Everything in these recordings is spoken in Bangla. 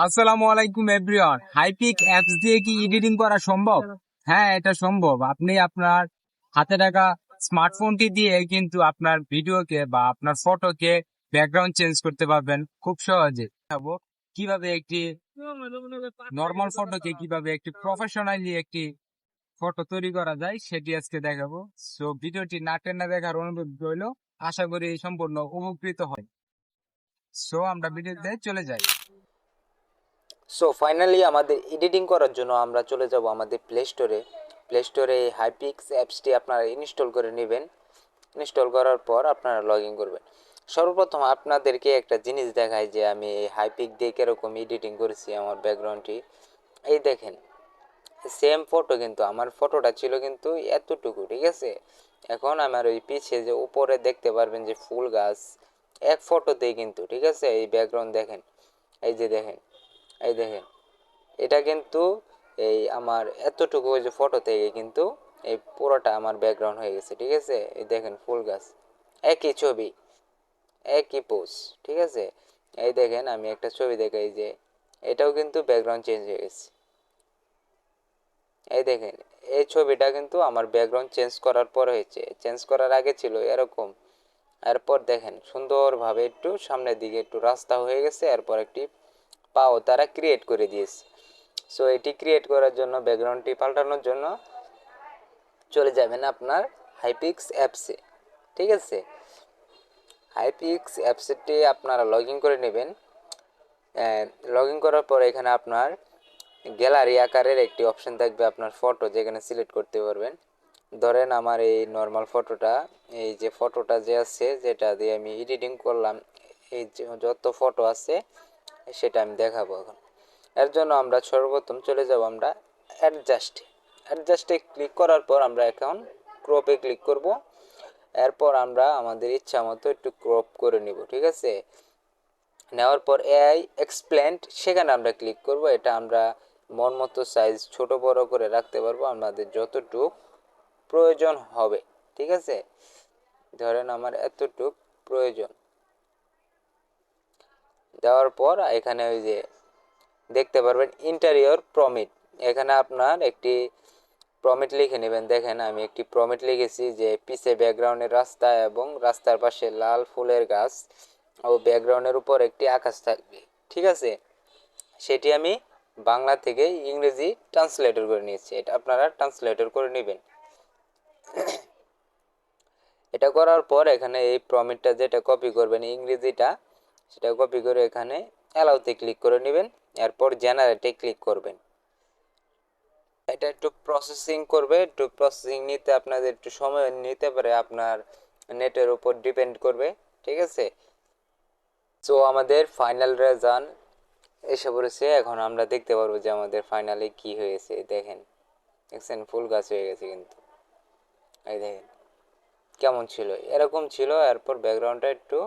আসসালামু আলাইকুম এভরিওয়ান। হাইপিক অ্যাপস দিয়ে কি এডিটিং করা সম্ভব? হ্যাঁ, এটা সম্ভব। আপনি আপনার হাতে থাকা স্মার্টফোনটি দিয়ে কিন্তু আপনার ভিডিওকে বা আপনার ফটোকে ব্যাকগ্রাউন্ড চেঞ্জ করতে পারবেন খুব সহজে। দেখাবো কিভাবে একটি নর্মাল ফটোকে কিভাবে একটি প্রফেশনালি একটি ফটো তৈরি করা যায় সেটি আজকে দেখাবো। সো ভিডিওটি না টেনে দেখার অনুরোধ রইল। আশা করি সম্পূর্ণ উপকৃত হয়। সো আমরা ভিডিওতে চলে যাই। সো ফাইনালি আমাদের এডিটিং করার জন্য আমরা চলে যাব আমাদের প্লে স্টোরে এই হাইপিক্স অ্যাপসটি আপনারা ইনস্টল করে নেবেন। ইনস্টল করার পর আপনারা লগ ইন করবেন। সর্বপ্রথম আপনাদেরকে একটা জিনিস দেখাই যে আমি এই হাইপিক দিয়ে কীরকম এডিটিং করেছি আমার ব্যাকগ্রাউন্ডটি। এই দেখেন, সেম ফটো, কিন্তু আমার ফটোটা ছিল কিন্তু এতটুকু, ঠিক আছে। এখন আমার ওই পিছে যে উপরে দেখতে পারবেন যে ফুল গাছ, এক ফটোতেই কিন্তু, ঠিক আছে। এই ব্যাকগ্রাউন্ড দেখেন, এই যে দেখেন, এই দেখেন, এটা কিন্তু এই আমার এতটুকু ওই যে ফটো থেকে কিন্তু এই পুরোটা আমার ব্যাকগ্রাউন্ড হয়ে গেছে, ঠিক আছে। এই দেখেন ফুল গাছ, একই ছবি, একই পোজ, ঠিক আছে। এই দেখেন আমি একটা ছবি দেখাই যে এটাও কিন্তু ব্যাকগ্রাউন্ড চেঞ্জ হয়ে গেছে। এই দেখেন, এই ছবিটা কিন্তু আমার ব্যাকগ্রাউন্ড চেঞ্জ করার পর হয়েছে, চেঞ্জ করার আগে ছিল এরকম। এরপর দেখেন সুন্দরভাবে একটু সামনের দিকে একটু রাস্তা হয়ে গেছে, এরপর একটি পাও তারা ক্রিয়েট করে দিয়েছে। সো এটি ক্রিয়েট করার জন্য, ব্যাকগ্রাউন্ডটি পাল্টানোর জন্য চলে যাবেন আপনার হাইপিক্স অ্যাপসে, ঠিক আছে। হাইপিক্স অ্যাপসটি আপনারা লগ ইন করে নেবেন। লগ ইন করার পর এখানে আপনার গ্যালারি আকারের একটি অপশন থাকবে, আপনার ফটো যেখানে সিলেক্ট করতে পারবেন। ধরেন আমার এই নর্মাল ফটোটা, এই যে ফটোটা যে আছে যেটা দিয়ে আমি এডিটিং করলাম, এই যে যত ফটো আছে সেটা আমি দেখাবো এখন। এর জন্য আমরা সর্বপ্রথম চলে যাব আমরা অ্যাডজাস্টে ক্লিক করার পর আমরা এখন ক্রপে ক্লিক করব। এরপর আমরা আমাদের ইচ্ছা মতো একটু ক্রপ করে নিব, ঠিক আছে। নেওয়ার পর এআই এক্সপ্লেন্ড, সেখানে আমরা ক্লিক করব। এটা আমরা মন মতো সাইজ ছোট বড় করে রাখতে পারবো আমাদের যতটুক প্রয়োজন হবে, ঠিক আছে। ধরেন আমার এতটুক প্রয়োজন। দেওয়ার পর এখানে ওই যে দেখতে পারবেন ইন্টেরিয়র প্রমিট, এখানে আপনার একটি প্রমিট লিখে নেবেন। দেখেন আমি একটি প্রমিট লিখেছি যে পিছে ব্যাকগ্রাউন্ডের রাস্তা এবং রাস্তার পাশে লাল ফুলের গাছ ও ব্যাকগ্রাউন্ডের উপর একটি আকাশ থাকবে, ঠিক আছে। সেটি আমি বাংলা থেকে ইংরেজি ট্রান্সলেটর করে নিয়েছি, এটা আপনারা ট্রান্সলেটর করে নেবেন। এটা করার পর এখানে এই প্রমিটটা যেটা কপি করবেন ইংরেজিটা, সেটা কপি করে এখানে অ্যালাউতে ক্লিক করে নেবেন। এরপর জেনারেটে ক্লিক করবেন। এটা একটু প্রসেসিং করবে, একটু প্রসেসিং নিতে আপনাদের একটু সময় নিতে পারে, আপনার নেটের উপর ডিপেন্ড করবে, ঠিক আছে। সো আমাদের ফাইনাল রেজাল্ট এসে পড়েছে। এখন আমরা দেখতে পারবো যে আমাদের ফাইনালি কি হয়েছে। দেখেন, দেখছেন ফুল গাছ হয়ে গেছে কিন্তু। এই দেখেন কেমন ছিল, এরকম ছিল। এরপর ব্যাকগ্রাউন্ডটা একটু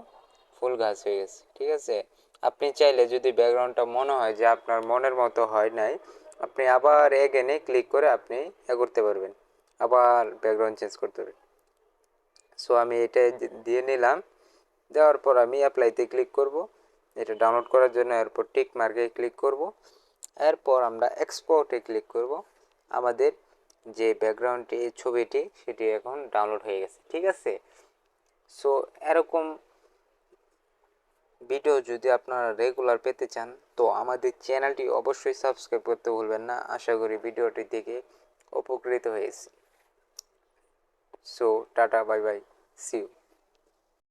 ফুল গাছ হয়ে গেছে, ঠিক আছে। আপনি চাইলে যদি ব্যাকগ্রাউন্ডটা মনে হয় যে আপনার মনের মতো হয় নাই, আপনি আবার এগেনে ক্লিক করে আপনি করতে পারবেন, আবার ব্যাকগ্রাউন্ড চেঞ্জ করতে পারবেন। সো আমি এটা দিয়ে নিলাম। দেওয়ার পর আমি অ্যাপ্লাইতে ক্লিক করব, এটা ডাউনলোড করার জন্য। এরপর টিক মার্কে ক্লিক করব। এরপর আমরা এক্সপোর্টে ক্লিক করব। আমাদের যে ব্যাকগ্রাউন্ডটি ছবিটি সেটি এখন ডাউনলোড হয়ে গেছে, ঠিক আছে। সো এরকম ভিডিও যদি আপনারা রেগুলার পেতে চান তো আমাদের চ্যানেলটি অবশ্যই সাবস্ক্রাইব করতে ভুলবেন না। আশা করি ভিডিওটি দেখে উপকৃত হয়েছে। So tata, bye bye, see you.